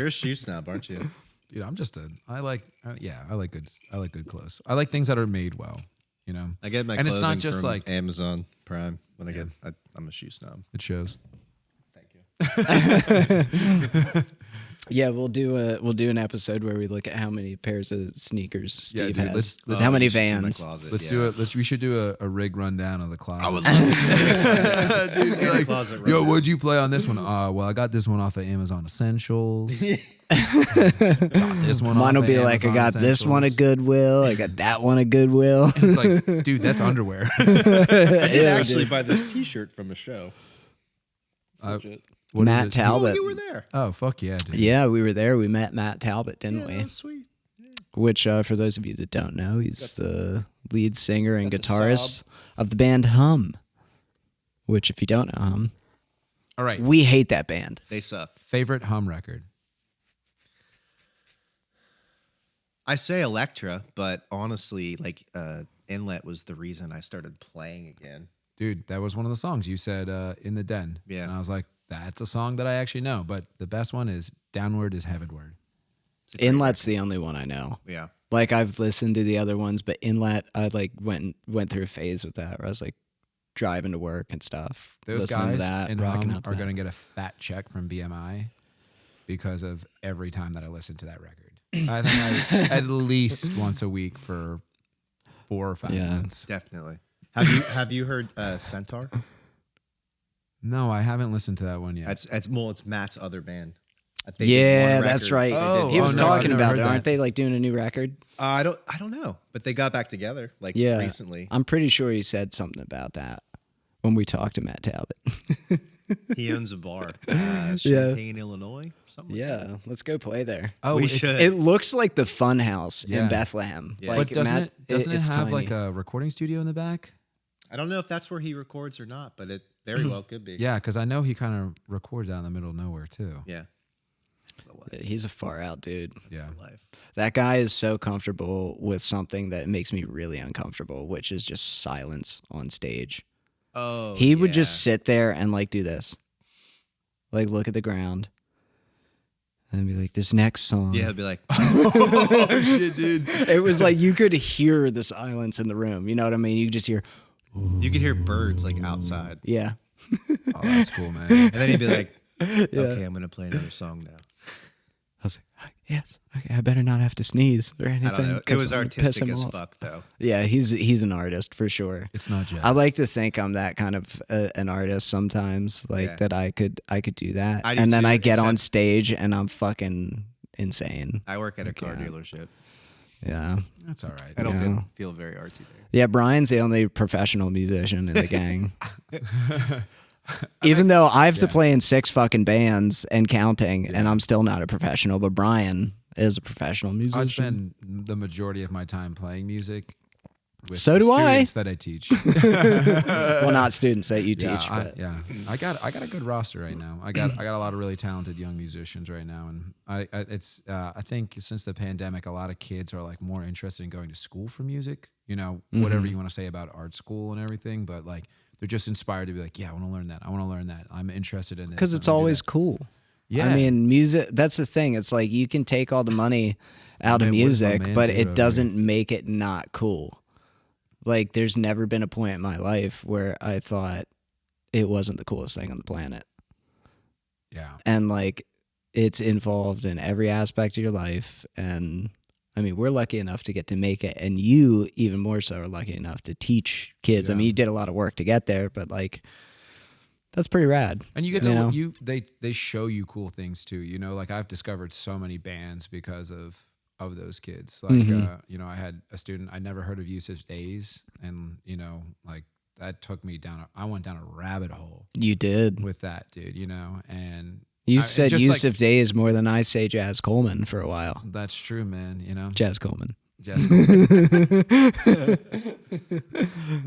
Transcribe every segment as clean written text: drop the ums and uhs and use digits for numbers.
a shoe snob, aren't you? Dude, I like good clothes. I like things that are made well, you know. I get my and clothing it's not just from like Amazon Prime. When I'm a shoe snob. it shows. Thank you. Yeah, we'll do an episode where we look at how many pairs of sneakers Steve dude, has. let's- how many you should see my Vans? closet, Let's yeah. do it. We should do a rig rundown of the closet. I was dude, Be like, closet yo, rundown. what'd you play on this one? Well, I got this one off of Amazon Essentials. Got this one. Mine off will be of like, I Amazon got this one at Essentials. Goodwill. I got that one at Goodwill. It's like, dude, that's underwear. I did Yeah, actually dude. buy this T-shirt from a show. It's legit. What is Matt it? Talbot. You were there. Oh, fuck yeah, dude. Yeah, we were there. We met Matt Talbot, didn't Yeah, we? that was sweet. Which, for those of you that don't know, he's the lead singer and got the guitarist of the band Hum. Which, if you don't know Hum, All right. we hate that band. They suck. Favorite Hum record? I say Electra, but honestly, like Inlet was the reason I started playing again. Dude, that was one of the songs you said in the den. Yeah. And I was like, that's a song that I actually know. But the best one is Downward is Heavenward. Inlet's the only one I know. Yeah. Like, I've listened to the other ones, but Inlet, I like went through a phase with that where I was like driving to work and stuff. Those listening to guys that, in rocking Hum out to are that. going to get a fat check from BMI because of every time that I listen to that record. I think at least once a week for 4 or 5 Yeah. months. Definitely. Have you heard Centaur? No, I haven't listened to that one yet. It's Matt's other band. They did Yeah, one that's record. right. They did He one was no, I've talking never about heard it. that. Aren't they like doing a new record? I don't know, but they got back together like Yeah. recently. I'm pretty sure he said something about that when we talked to Matt Talbot. He owns a bar, Champaign, Illinois, something. Like that. Yeah, let's go play there. Oh, we it's- should. It looks like the Fun House Yeah. in Bethlehem. Yeah. Like, But doesn't Matt- it it's have tiny. like a recording studio in the back? I don't know if that's where he records or not, but it very well could be. Yeah, because I know he kind of records out in the middle of nowhere too. Yeah. That's the life. He's a far out dude. Yeah. That's the life. That guy is so comfortable with something that makes me really uncomfortable, which is just silence on stage. Oh, He would yeah. just sit there and like do this, like look at the ground, and be like, "This next song." Yeah, he'd be like, Oh shit, dude. It was like you could hear the silence in the room. You know what I mean? You could just hear, you could hear birds like outside, yeah. Oh, that's cool, man. and then he'd be like, "Okay, I'm gonna play another song now." I was like, yes, okay, I better not have to sneeze or anything. I don't know. It 'cause was I'm gonna piss artistic him as off. fuck, though. Yeah, he's an artist for sure. It's not jazz. I like to think I'm that kind of an artist sometimes, like Yeah. that I could do that, I do and then too, I get on except- stage and I'm fucking insane. I work at a car Yeah. dealership. Yeah, That's all right. I don't Yeah. feel very artsy there. yeah. Brian's the only professional musician in the gang. Even though I have to play in 6 fucking bands and counting, and I'm still not a professional, but Brian is a professional I musician. spend the majority of my time playing music. With So the do I. students that I teach. Well, not students that you teach, I, but yeah. I got a good roster right now. I got a lot of really talented young musicians right now, and I think since the pandemic, a lot of kids are like more interested in going to school for music. You know, whatever you want to say about art school and everything, but like they're just inspired to be like, yeah, I want to learn that. I want to learn that. I'm interested in this. because I'm it's gonna do always that." cool. Yeah. I mean, music, that's the thing. It's like you can take all the money out of Man, what is my music, man but doing over it doesn't make it not cool. Like, there's never been a point in my life where I thought it wasn't the coolest thing on the planet. Yeah. And, like, it's involved in every aspect of your life. And, I mean, we're lucky enough to get to make it. And you, even more so, are lucky enough to teach kids. I Yeah. mean, you did a lot of work to get there, but, like, that's pretty rad. And you get You to know? they show you cool things too. You know, like I've discovered so many bands because of those kids. Like you know, I had a student I never heard of Yusuf's Days, and you know, like that took me down. I went down a rabbit hole You did. with that dude. You know, and You I- said just like- Yusuf Days more than I say Jazz Coleman for a while. that's true, man. You know, Jazz Coleman. Jessica.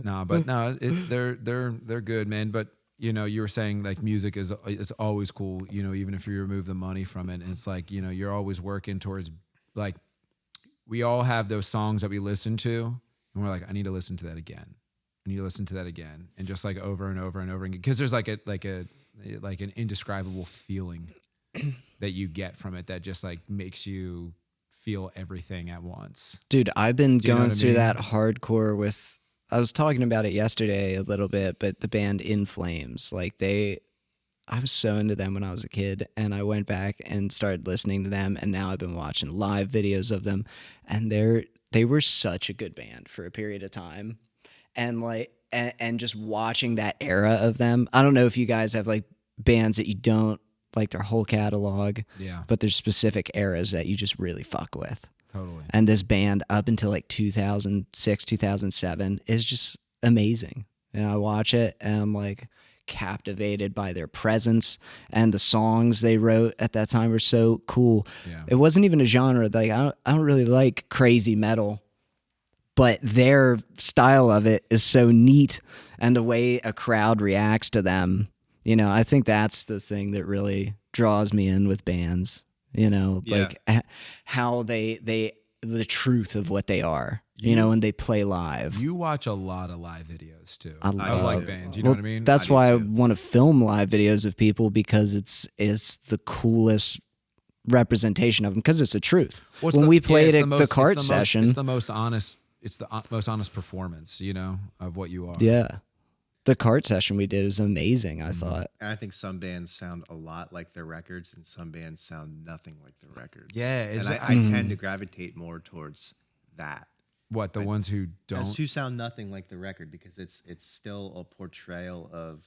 No, but no, they're good, man. But you know, you were saying like music is always cool. You know, even if you remove the money from it, and it's like you know you're always working towards like we all have those songs that we listen to, and we're like, I need to listen to that again. I need to listen to that again, and just like over and over and over again, because there's like an indescribable feeling that you get from it that just like makes you feel everything at once. Dude, I've been Do you know going what I through mean? that hardcore with. I was talking about it yesterday a little bit, but the band In Flames, like I was so into them when I was a kid, and I went back and started listening to them, and now I've been watching live videos of them, and they were such a good band for a period of time, and and just watching that era of them. I don't know if you guys have like bands that you don't like their whole catalog, Yeah, but there's specific eras that you just really fuck with. totally. And this band up until like 2006, 2007 is just amazing. And I watch it and I'm like captivated by their presence, and the songs they wrote at that time were so cool. Yeah. It wasn't even a genre. Like I don't really like crazy metal, but their style of it is so neat, and the way a crowd reacts to them, I think that's the thing that really draws me in with bands. Yeah. Like how they the truth of what they are. You- when they play live. You watch a lot of live videos too. I Of love like it. bands, you know what I mean? That's I do why I too. want to film live videos of people, because it's the coolest representation of them, because it's the truth. Well, it's When the- we yeah, played it's at the the most- cart it's the most- session, it's the most honest. It's the most honest performance, of what you are. yeah, the cart session we did is amazing. I Mm-hmm. thought. And I think some bands sound a lot like their records, and some bands sound nothing like their records. Yeah, and it's- I tend to gravitate more towards that. What, the ones who don't? As who sound nothing like the record, because it's still a portrayal of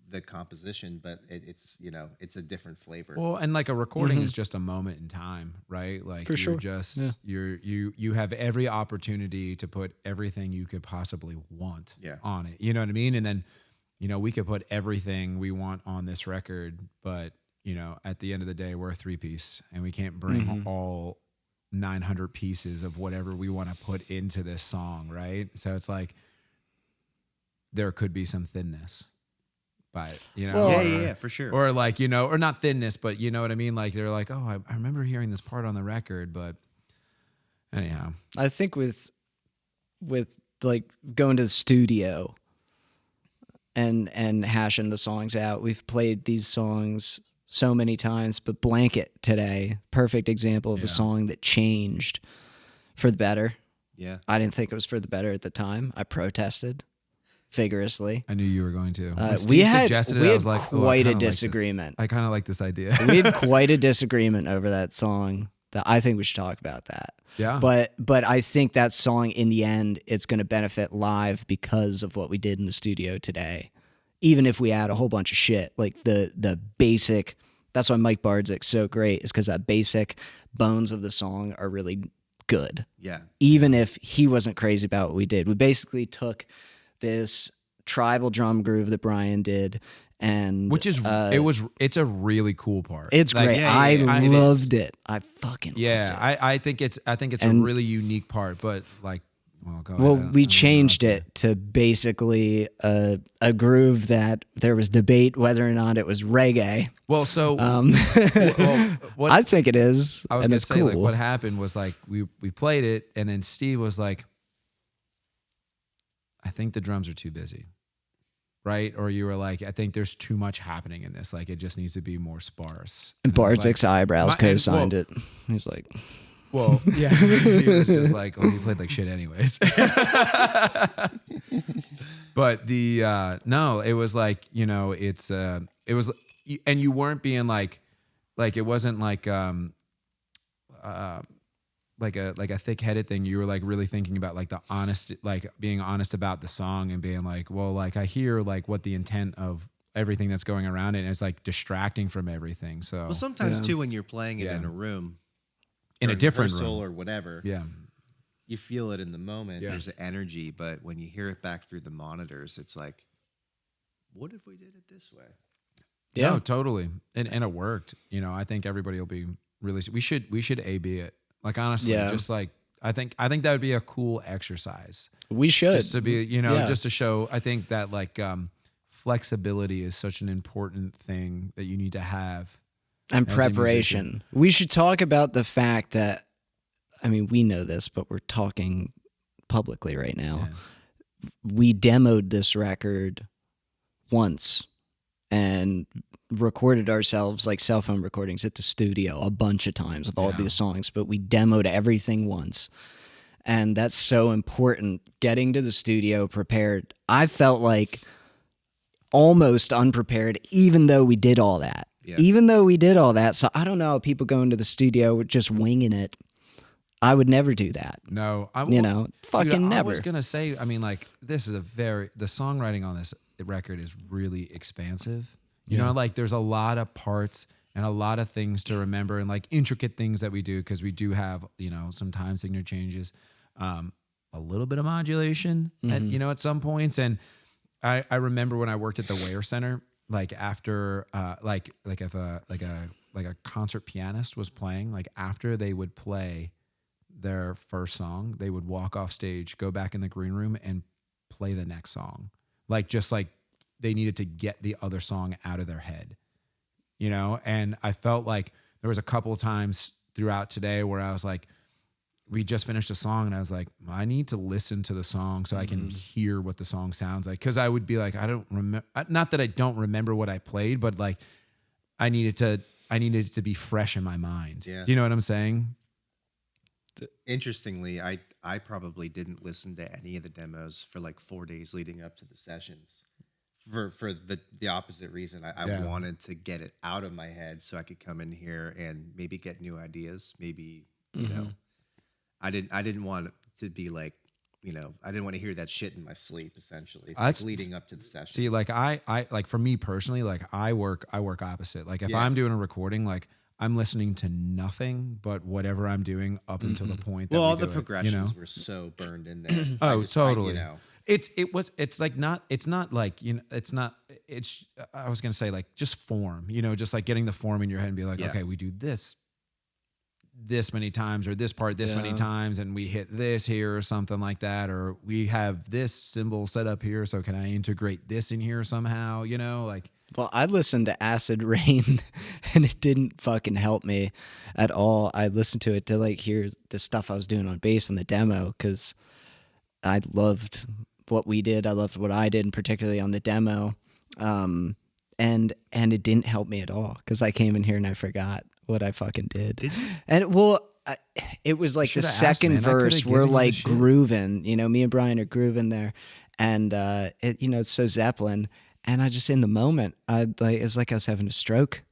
the composition, but it's it's a different flavor. Well, and like a recording is just a moment in time, right? Like For you're sure. just Yeah. you have every opportunity to put everything you could possibly want Yeah. on it. You know what I mean? And then, we could put everything we want on this record, but at the end of the day, we're a 3-piece, and we can't bring all 900 pieces of whatever we want to put into this song, right? So it's like there could be some thinness, but Well- yeah, for sure. or like or not thinness, but you know what I mean. Like they're like, oh, I remember hearing this part on the record, but anyhow, I think with like going to the studio and hashing the songs out, we've played these songs so many times, but Blanket today, perfect example of Yeah. a song that changed for the better. Yeah. I didn't think it was for the better at the time. I protested vigorously. I knew you were going to. When we Steve had suggested we it, I had was like, oh, I quite a kinda like this. disagreement. I kind of like this idea. We had quite a disagreement over that song. That I think we should talk about that. Yeah. But I think that song in the end, it's going to benefit live because of what we did in the studio today. Even if we add a whole bunch of shit, like the basic. That's why Mike Bardzik so great, is because that basic bones of the song are really good. Yeah. Even if he wasn't crazy about what we did, we basically took this tribal drum groove that Brian did, and Which is it's a really cool part. it's Like, great. yeah, I yeah, it is. loved it. I fucking loved it. Yeah, I think it's a And- really unique part, but like, well, go Well, ahead. we changed it to basically a groove that there was debate whether or not it was reggae. Well, so Well, what I think it is, I was and gonna it's say, cool. like, what happened was like we played it, and then Steve was like, "I think the drums are too busy." Right? Or you were like, I think there's too much happening in this. Like, it just needs to be more sparse. And I was Bardzik's like, eyebrows my- and- co-signed well- it. He's like, Well, yeah. He was just like, well, he played like shit anyways. But no, it was like, it was, and you weren't being like it wasn't like a thick-headed thing. You were like really thinking about like the honest, like being honest about the song and being like, well, like I hear like what the intent of everything that's going around it, and it's like distracting from everything. So Well, sometimes Yeah. too, when you're playing it Yeah. in a room, in or a different rehearsal room. or whatever, Yeah. you feel it in the moment. Yeah. There's an energy, but when you hear it back through the monitors, it's like, what if we did it this way? yeah, No, totally. And it worked. I think everybody will be really, we should AB it. Like, honestly, Yeah. just like, I think that would be a cool exercise we should. just to be, Yeah. just to show, I think that like, flexibility is such an important thing that you need to have. And as a preparation. We should talk about the fact that, I mean, we know this, but we're talking publicly right now. Yeah. We demoed this record once, and recorded ourselves like cell phone recordings at the studio a bunch of times of all Yeah. these songs, but we demoed everything once. And that's so important. Getting to the studio prepared. I felt like almost unprepared, even though we did all that. Yeah. Even though we did all that. So I don't know how people go into the studio just winging it. I would never do that. No, Fucking I never. was gonna say, I mean, like this is the songwriting on this record is really expansive. You know, like there's a lot of parts and a lot of things to remember and like intricate things that we do because we do have, you know, some time signature changes, a little bit of modulation at some points. And I remember when I worked at the Ware Center, like after if a concert pianist was playing, like after they would play their first song, they would walk off stage, go back in the green room and play the next song. Like they needed to get the other song out of their head, you know? And I felt like there was a couple of times throughout today where I was like, we just finished a song and I was like, I need to listen to the song so I can hear what the song sounds like. Cause I would be like, I don't remember, not that I don't remember what I played, but like I needed it to be fresh in my mind. Yeah. Do you know what I'm saying? Interestingly, I probably didn't listen to any of the demos for like 4 days leading up to the sessions. For the opposite reason. I wanted to get it out of my head so I could come in here and maybe get new ideas. Maybe, you know, I didn't want it to be like, you know, I didn't want to hear that shit in my sleep essentially. Like leading up to the session. See, like I like for me personally, like I work opposite. Like if I'm doing a recording, like I'm listening to nothing but whatever I'm doing up until the point that well, all we the do it, progressions you know? were so burned in there. Oh, totally. you know, It's not like, you know, I was going to say like just form, you know, just like getting the form in your head and be like, Yeah. okay, we do this many times or this part this many times and we hit this here or something like that, or we have this symbol set up here. So can I integrate this in here somehow? You know, like, Well, I listened to Acid Rain and it didn't fucking help me at all. I listened to it to like hear the stuff I was doing on bass in the demo because I loved what we did. I loved what I did, and particularly on the demo. And it didn't help me at all because I came in here and I forgot what I fucking did. Did you? And well, it was like the Should've asked, second man. I coulda verse. given We're you the like shit. grooving, you know, me and Brian are grooving there. And, it's so Zeppelin. And I just, in the moment, it's like I was having a stroke.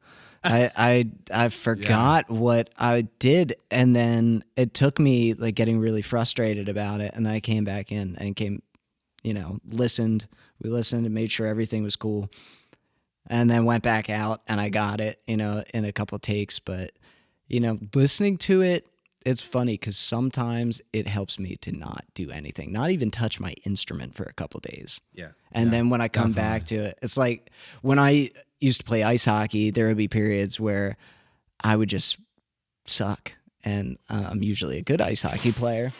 I forgot what I did. And then it took me like getting really frustrated about it. And I came back in and listened. We listened and made sure everything was cool. And then went back out and I got it, in a couple takes. But, listening to it, it's funny because sometimes it helps me to not do anything, not even touch my instrument for a couple days. Yeah. And then when I come back to it, it's like when I used to play ice hockey, there would be periods where I would just suck. And I'm usually a good ice hockey player.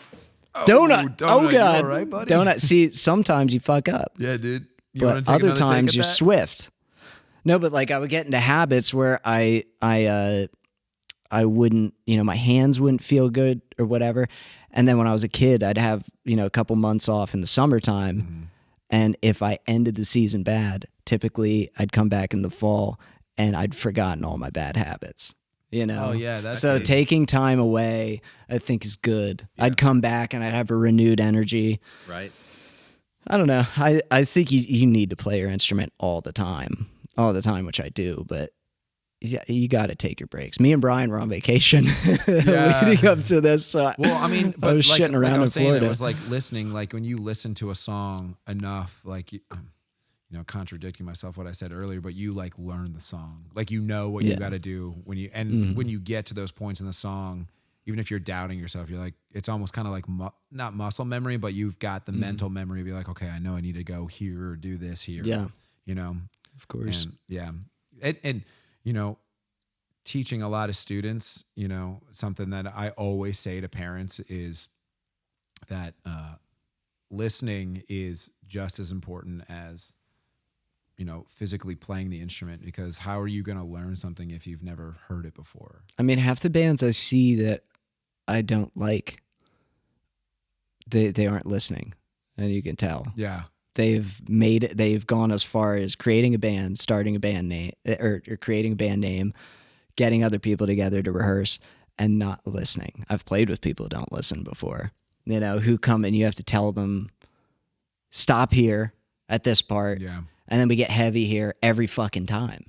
Donut. Oh, you God. all right, buddy? Donut. See, sometimes you fuck up. Yeah, dude. You wanna But take other another take times at you're that? swift. No, but like I would get into habits where I wouldn't, my hands wouldn't feel good or whatever. And then when I was a kid, I'd have, a couple months off in the summertime. Mm-hmm. And if I ended the season bad, typically I'd come back in the fall and I'd forgotten all my bad habits. Oh, yeah, that's so it. taking time away, I think is good. I'd come back and I'd have a renewed energy. Right. I don't know. I think you need to play your instrument all the time, which I do. But yeah, you got to take your breaks. Me and Brian were on vacation leading up to this. So Well, I mean, but I was shitting around I in was saying, Florida. it was like listening, like when you listen to a song enough, like, contradicting myself what I said earlier, but you like learn the song, like you know what you got to do when you get to those points in the song, even if you're doubting yourself, you're like, it's almost kind of like not muscle memory, but you've got the mental memory to be like, okay, I know I need to go here or do this here. Yeah. Of course. And, yeah. And teaching a lot of students, something that I always say to parents is that listening is just as important as, physically playing the instrument, because how are you going to learn something if you've never heard it before? I mean, half the bands I see that I don't like, they aren't listening, and you can tell. Yeah. they've gone as far as creating a band, starting a band name, or creating a band name, getting other people together to rehearse, and not listening. I've played with people who don't listen before, who come and you have to tell them, stop here at this part. Yeah. And then we get heavy here every fucking time.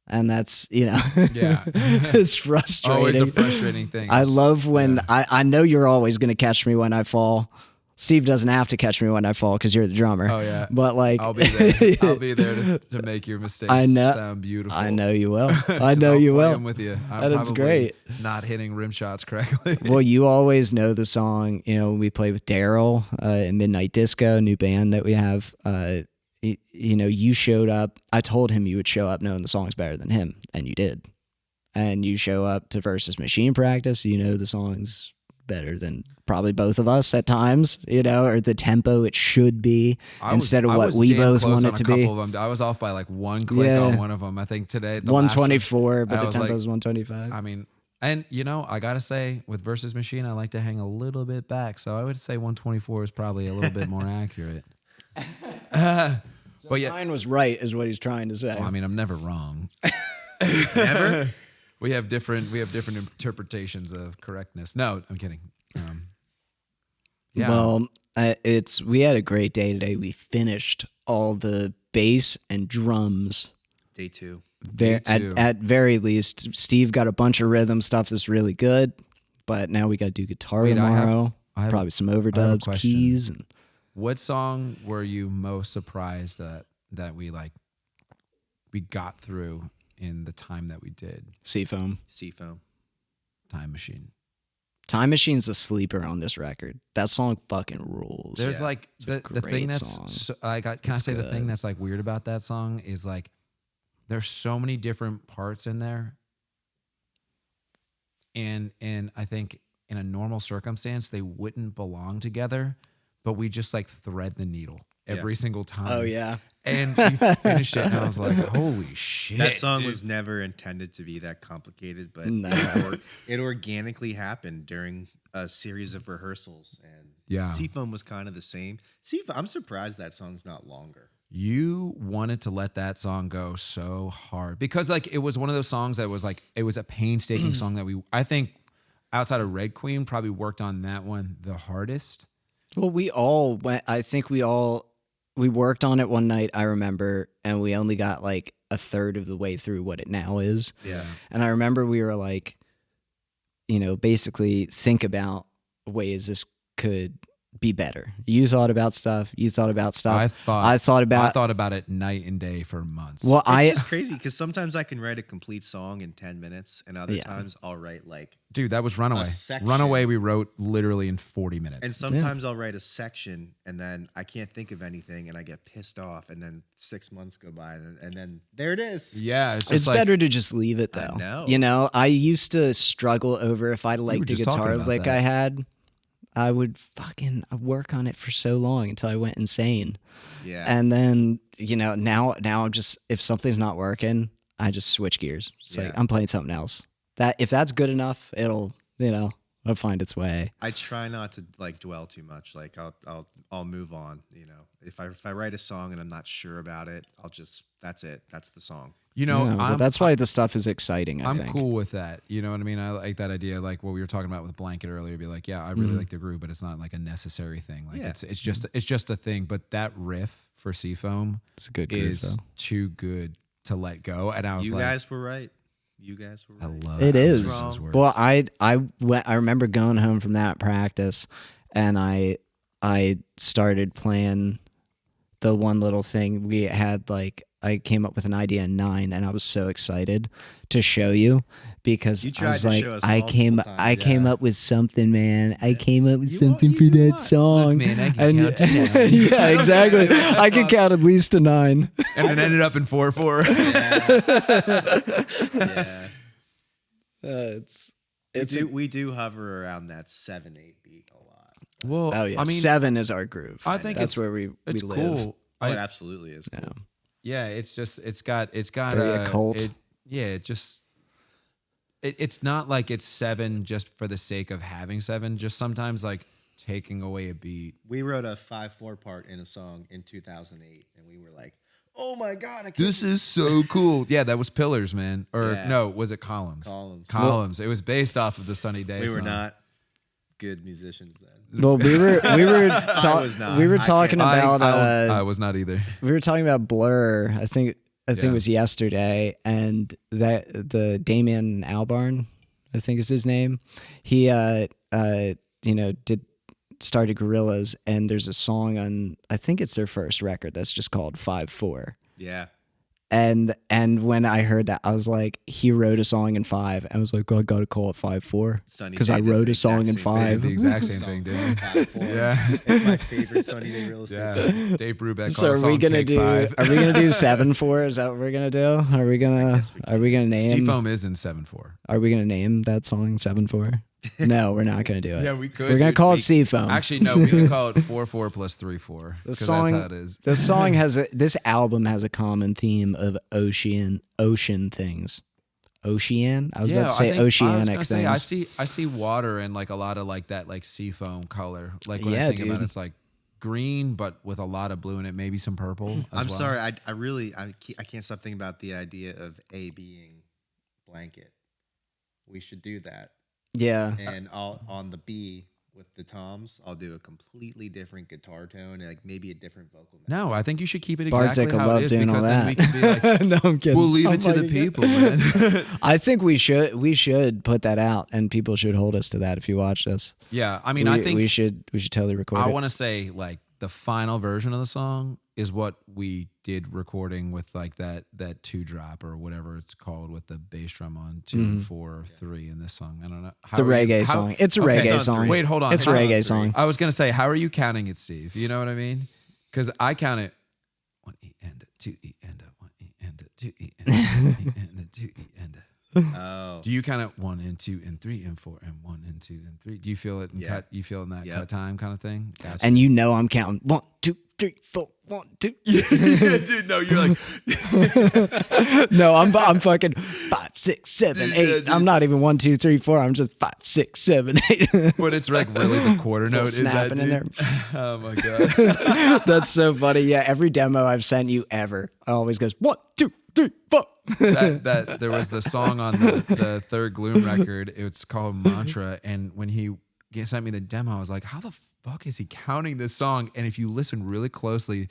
And that's, Yeah. it's frustrating. Always a frustrating thing. I love when I know you're always going to catch me when I fall. Steve doesn't have to catch me when I fall because you're the drummer. Oh yeah. But like, I'll be there. I'll be there to make your mistakes sound beautiful. I know you will. I know you will. I'm with you. I'm That's probably great. Not hitting rim shots correctly. Well, you always know the song. We play with Daryl in Midnight Disco, new band that we have. You showed up. I told him you would show up knowing the songs better than him, and you did. And you show up to Versus Machine practice. You know the songs better than probably both of us at times, or the tempo it should be instead of what we both want it to be. I was off by like one click on one of them. I think today, 124, but the tempo is 125. I mean, and I gotta say, with Versus Machine, I like to hang a little bit back, so I would say 124 is probably a little bit more accurate. But yeah, mine was right, is what he's trying to say. Well, I mean, I'm never wrong. Never. We have different interpretations of correctness. No, I'm kidding. Yeah. Well, we had a great day today. We finished all the bass and drums. Day two. At very least, Steve got a bunch of rhythm stuff that's really good, but now we got to do guitar tomorrow. I have probably some overdubs, keys. And what song were you most surprised that we got through in the time that we did? Seafoam. Time Machine. Time Machine's a sleeper on this record. That song fucking rules. There's the thing that's the thing that's like weird about that song is like there's so many different parts in there, and I think in a normal circumstance they wouldn't belong together, but we just like thread the needle every single time. Oh yeah. And we finished it, and I was like, "Holy shit!" That song was never intended to be that complicated, but it organically happened during a series of rehearsals. And Seafoam was kind of the same. I'm surprised that song's not longer. You wanted to let that song go so hard because it was one of those songs that was it was a painstaking song that I think outside of Red Queen probably worked on that one the hardest. Well, we all went. I think we worked on it one night, I remember, and we only got like a third of the way through what it now is. Yeah. And I remember we were like, basically think about ways this could be better. You thought about stuff. I thought about it night and day for months. Well, it's just crazy because sometimes I can write a complete song in 10 minutes, and other times I'll write dude, that was Runaway. Runaway we wrote literally in 40 minutes. And sometimes I'll write a section, and then I can't think of anything, and I get pissed off, and then 6 months go by, and then there it is. Yeah, it's better to just leave it though. I know. I used to struggle over if I liked a guitar lick I had. I would fucking work on it for so long until I went insane. Yeah. And then, now I'm just, if something's not working, I just switch gears. It's like, I'm playing something else. If that's good enough, it'll find its way. I try not to dwell too much. I'll move on. If I write a song and I'm not sure about it, that's it. That's the song. That's why the stuff is exciting. I think. I'm cool with that. You know what I mean? I like that idea, like what we were talking about with Blanket earlier. Be like, I really like the groove, but it's not like a necessary thing. It's just a thing. But that riff for Seafoam it's a good groove, is too good to let go. And I was you guys were right. I love it. Is well. I remember going home from that practice, and I started playing the one little thing we had. I came up with an idea in 9, and I was so excited to show you because I was like, I came up with something, man. I came up with something for that song. Look, man, I can count to 9. Yeah, exactly. I could count at least to 9, and it ended up in 4/4. Yeah. We do hover around that 7/8 beat a lot. Well, oh yeah, 7 is our groove. I think that's where we live. Cool. It absolutely is cool. Yeah, it's got very occult. It's not like it's 7 just for the sake of having 7. Just sometimes taking away a beat. We wrote a 5/4 part in a song in 2008, and we were like, "Oh my god, I can't This is so cool." Yeah, that was Pillars, man. Or Yeah. no, was it Columns? Columns." Columns. It was based off of the Sunny Day We were song. not good musicians then. Well, we were was not. we were I talking can't- about I was not either. we were talking about Blur. I think Yeah. it was yesterday, and that the Damien Albarn, I think is his name. He started Gorillaz, and there's a song on, I think it's their first record that's just called 5/4. Yeah. And when I heard that, I was like, he wrote a song in 5. I was like, I gotta call it 5/4 Sunny because Day I did wrote the a song exact in same 5. The exact same thing, didn't he? 5/4. Yeah. It's my favorite Sunny Day real estate song. Yeah. Dave Brubeck So called are the song we gonna Take do? 5. Are we gonna do 7/4? Is that what we're gonna do? Are we gonna? guess we Are we gonna name? Seafoam is in 7/4. Are we gonna name that song 7/4? No, we're not gonna do it. Yeah, we could. We're gonna dude. call it We- Seafoam. Actually, no, we can call it 4/4 plus 3/4. The 'cause song. that's how it is. The song has this album has a common theme of ocean things. Ocean. I was about to say I was oceanic gonna say, things. I see water and like a lot of like that like seafoam color. Like when Yeah, I think about dude. it, it's like green but with a lot of blue in it, maybe some purple. As I'm well. sorry. I can't stop thinking about the idea of A being blanket. We should do that. Yeah. And I'll on the B with the toms, I'll do a completely different guitar tone and like maybe a different vocal. No, I think you should keep it Bart's exactly like, I how love it is doing all because then that. we can be like, No, I'm kidding. we'll leave I'm it to the fucking kidding. people, man. I think we should put that out, and people should hold us to that. If you watch this, Yeah, I mean, I think we should totally record I it. want to say like the final version of the song is what we did recording with like that 2-drop or whatever it's called with the bass drum on 2 and 4, 3 in this song. I don't know. How The are you- reggae how- song. It's a Okay, reggae it's on song. three. Wait, hold on. It's a How- reggae song. I was gonna say, how are you counting it, Steve? You know what I mean? Because I count it 1 E and 2 E and 1 E and 2 E and 1 E and 2 E and. Oh, Do you count it 1 and 2 and 3 and 4 and 1 and 2 and 3? Do you feel it in Yeah. cut? You feel in that Yep. cut time kind of thing? Gotcha. And you know I'm counting 1, 2, 3, 4, 1, 2. dude, no, you're like, No, I'm fucking 5, 6, 7, 8. dude. I'm not even 1, 2, 3, 4. I'm just 5, 6, 7, 8. but it's like really the quarter note. Is that, snapping in there. dude? Oh my god. That's so funny. Yeah, every demo I've sent you ever, I always goes 1, 2, 3, 4. that there was the song on the third Gloom record. It's called Mantra, and when he sent me the demo, I was like, "How the fuck is he counting this song?" And if you listen really closely,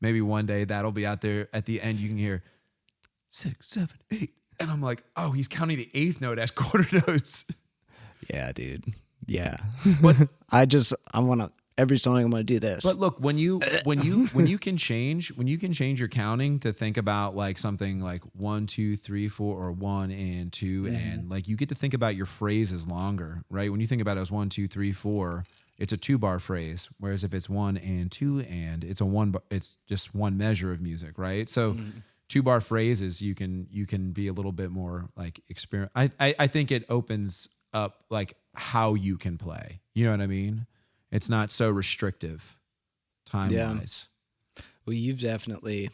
maybe one day that'll be out there. At the end, you can hear 6, 7, 8, and I'm like, "Oh, he's counting the 8th note as quarter notes." Yeah, dude. Yeah. But I want to every song I'm going to do this. But look, when you can change your counting to think about like something like 1, 2, 3, 4, or 1 and 2, and like you get to think about your phrases longer, right? When you think about it as 1, 2, 3, 4, it's a 2-bar phrase. Whereas if it's 1 and 2 and it's it's just one measure of music, right? So 2-bar phrases, you can be a little bit more like experiment. I think it opens up like how you can play. You know what I mean? It's not so restrictive time-wise. Well, you've definitely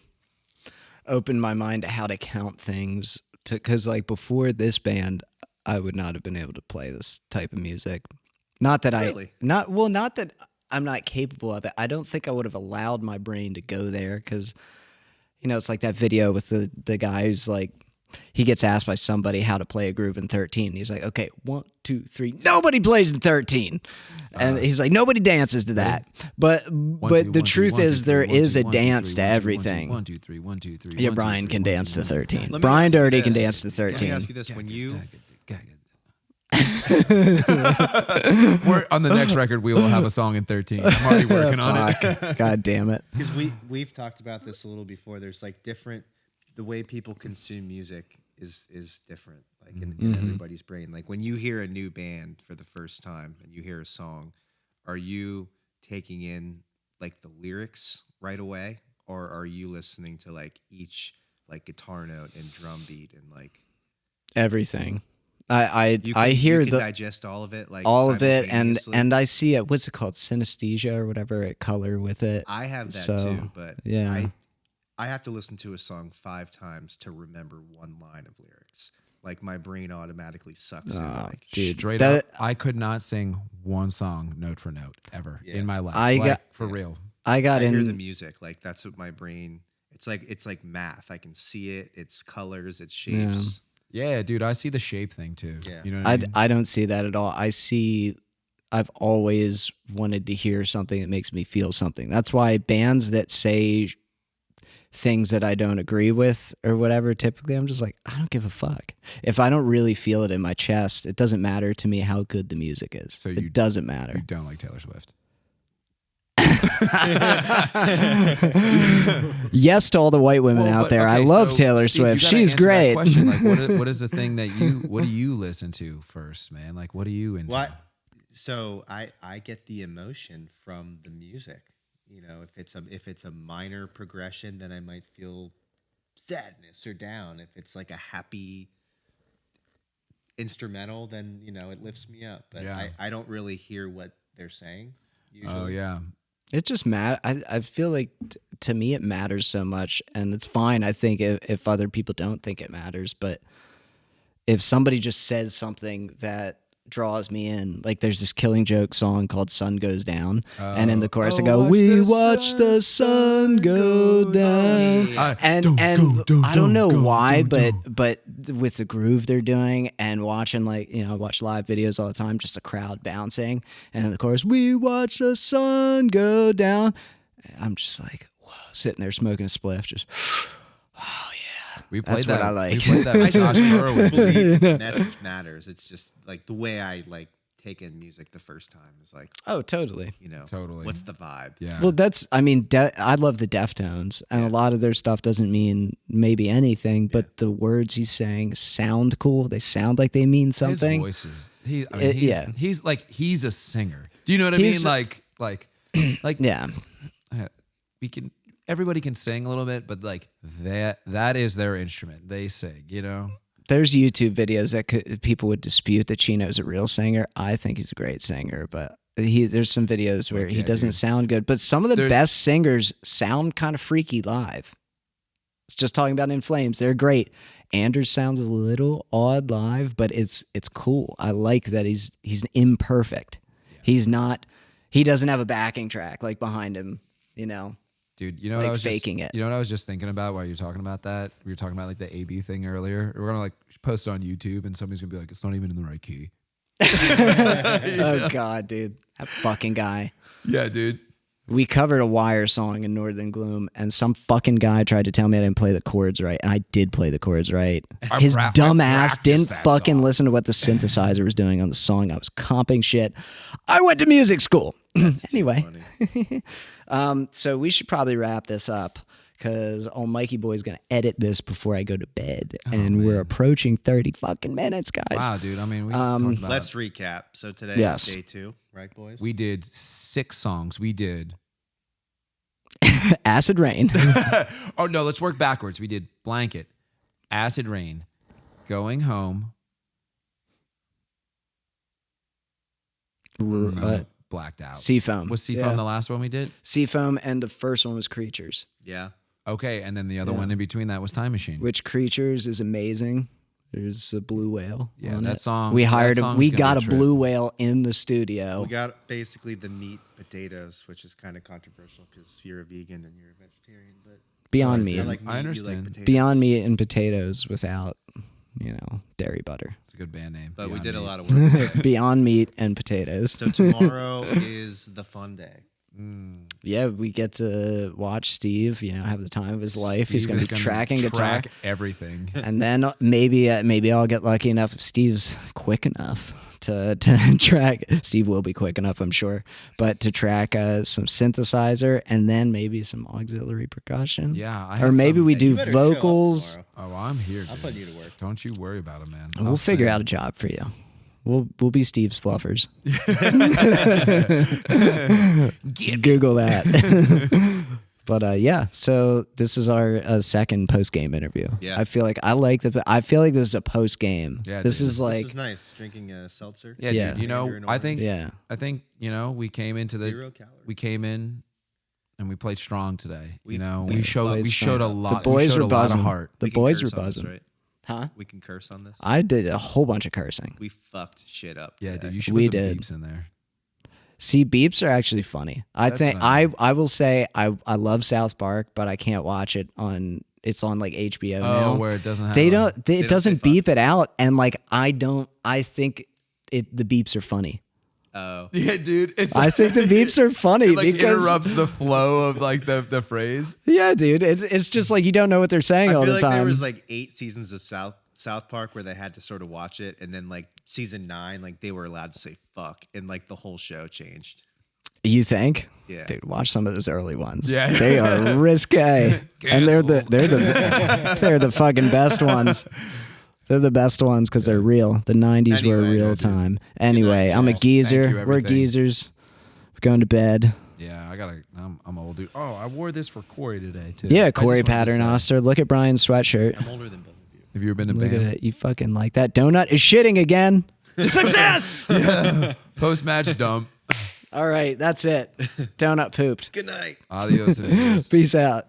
opened my mind to how to count things. Because like before this band, I would not have been able to play this type of music. Not that Really? not that I'm not capable of it. I don't think I would have allowed my brain to go there because, it's like that video with the guy who's like, he gets asked by somebody how to play a groove in 13. He's like, okay, 1, 2, 3. Nobody plays in 13. And he's like, nobody dances to that. But the truth is, there is a dance to everything. 1, 2, 3, 1, 2, 3. Yeah, Brian can dance to 13. Let me Brian ask you Doherty can this. dance to Let me 13. ask you this: when you We're on the next record, we will have a song in 13. I'm already working on it. Fuck. God damn it. because we've talked about this a little before. There's like the way people consume music is different, like in everybody's brain. Like when you hear a new band for the first time and you hear a song, are you taking in like the lyrics right away, or are you listening to like each like guitar note and drum beat and like Everything. I you hear you can the digest all of it, like all of it, and simultaneously? I see it. What's it called? Synesthesia or whatever. It color with it. I have that So, too, but yeah. I have to listen to a song 5 times to remember one line of lyrics. like my brain automatically sucks in. Like, dude, Straight that- up, I could not sing one song note for note ever in my life. I got- for real. I got I hear the in. music, like that's what my brain. It's like math. I can see it. It's colors. It's shapes. Yeah, dude, I see the shape thing too. Yeah. You know what I mean? I don't see that at all. I've always wanted to hear something that makes me feel something. That's why bands that say things that I don't agree with or whatever, typically I'm just like, I don't give a fuck. If I don't really feel it in my chest, it doesn't matter to me how good the music is. So it doesn't matter. You don't like Taylor Swift. Yes to all the white women out there. I love Taylor Steve, you Swift. gotta She's answer that great. question. Like, what is the thing that what do you listen to first, man? Like, what are you into? What? So I get the emotion from the music. You know, if it's a minor progression, then I might feel sadness or down. If it's like a happy instrumental, then it lifts me up. But Yeah. I don't really hear what they're saying usually. Oh yeah. It just I feel like to me it matters so much, and it's fine. I think if other people don't think it matters, but if somebody just says something that draws me in, like there's this Killing Joke song called "Sun Goes Down," and in the chorus I go, "We watch the sun go down," and I don't know why, but with the groove they're doing and watching I watch live videos all the time, just a crowd bouncing, and in the chorus, "We watch the sun go down," I'm just like, whoa, sitting there smoking a spliff, just. We played That's that. what I like. We played that with Josh I Burrow. believe the message matters. It's just like the way I like take in music the first time is like, Oh, totally. Totally. what's the vibe? Yeah. Well, I love the Deftones, and a lot of their stuff doesn't mean maybe anything, but the words he's saying sound cool. They sound like they mean something. His voice is he's a singer. Do you know what I He's- mean? Like Yeah. everybody can sing a little bit, but like that is their instrument. They sing, There's YouTube videos that people would dispute that Chino's a real singer. I think he's a great singer, but there's some videos where he doesn't sound good. But some of the best singers sound kind of freaky live. It's just talking about In Flames. They're great. Anders sounds a little odd live, but it's cool. I like that he's imperfect. Yeah. He doesn't have a backing track like behind him, Dude, you know Like what I was faking just, it. You know what I was just thinking about while you're talking about that? We were talking about like the AB thing earlier. We're gonna like post it on YouTube, and somebody's gonna be like, "It's not even in the right key." Oh God, dude. That fucking guy. Yeah, dude. We covered a Wire song in Northern Gloom, and some fucking guy tried to tell me I didn't play the chords right, and I did play the chords right. His dumb ass didn't fucking listen to what the synthesizer was doing on the song. I was comping shit. I went to music school. Anyway, so we should probably wrap this up because old Mikey Boy's gonna edit this before I go to bed, and we're approaching 30 fucking minutes, guys. Wow, dude. I mean, we talked about Let's recap. So today Yes. is day 2, right, boys? we did 6 songs. We did. Acid Rain. Oh no, let's work backwards. We did Blanket, Acid Rain, Going Home, Blacked Out. Seafoam. Was Seafoam the last one we did? Seafoam, and the first one was Creatures, yeah. Okay, and then the other one in between that was Time Machine. which Creatures is amazing. There's a blue whale. Yeah, on that it. song- We that hired. song's We gonna got be a a trip. blue whale in the studio. We got basically the meat potatoes, which is kind of controversial because you're a vegan and you're a vegetarian. But Beyond I Meat. like meat, I you understand. like potatoes. Beyond Meat and potatoes without, dairy butter. It's a good band name. But we Beyond did a Meat. lot of work. today. Beyond Meat and potatoes. So tomorrow is the fun day. Yeah, we get to watch Steve. Have the time of his life. He's Steve going is to be gonna tracking guitar. track everything. And then maybe I'll get lucky enough if Steve's quick enough to track. Steve will be quick enough, I'm sure, but to track some synthesizer and then maybe some auxiliary percussion. Yeah, I or had maybe some- we Hey, do you better show up vocals. tomorrow. Oh, I'm here. I'm dude. putting you to work. Don't you worry about it, man. We'll figure out a job for you. We'll be Steve's fluffers. Google that. But yeah, so this is our second post game interview. Yeah. I feel like I feel like this is a post game. Yeah, this dude. is like This is nice. Drinking a seltzer. Yeah, Yeah. dude. You know, Mandarin I orange. think. yeah. I think we came into the. 0 calories. We came in, and we played strong today. We- we we showed. We played showed a strong. lot. The boys we showed were a lot of buzzing. heart. The We can boys curse were on this, buzzing. right? Huh? We can curse on this. I did a whole bunch of cursing. We fucked shit up. Yeah, today. dude, you should We put some did. beeps in there. See, beeps are actually funny. I That's think nice. I will say I love South Park, but I can't watch it on. It's on like HBO now. Oh, where it doesn't have. They a- don't. It don't doesn't say beep it out, and like I don't. I think the beeps are funny. Oh, Yeah, dude. It's I think the beeps are funny it like because interrupts the flow of like the phrase. yeah, dude. It's just like you don't know what they're saying I all feel the like time. there was like 8 seasons of South Park where they had to sort of watch it, and then like season 9, like they were allowed to say fuck, and like the whole show changed. You think? Yeah. Dude, watch some of those early ones. Yeah. They are risque. And they're the fucking best ones. They're the best ones because they're real. The 90s were Anyway, real dude. time. Anyway, I'm a Thank geezer. you, We're everything. geezers. We're going to bed. Yeah, I'm old, dude. Oh, I wore this for Corey today too. Yeah, I just Corey wanted to say, Paternoster. Look at Brian's sweatshirt. I'm older than both of you. Have you ever been to Look at Banff? it. You fucking like that. Donut is shitting again. Success! Post match dump. All right, that's it. Donut pooped. Good night. Adios. amigos. Peace out.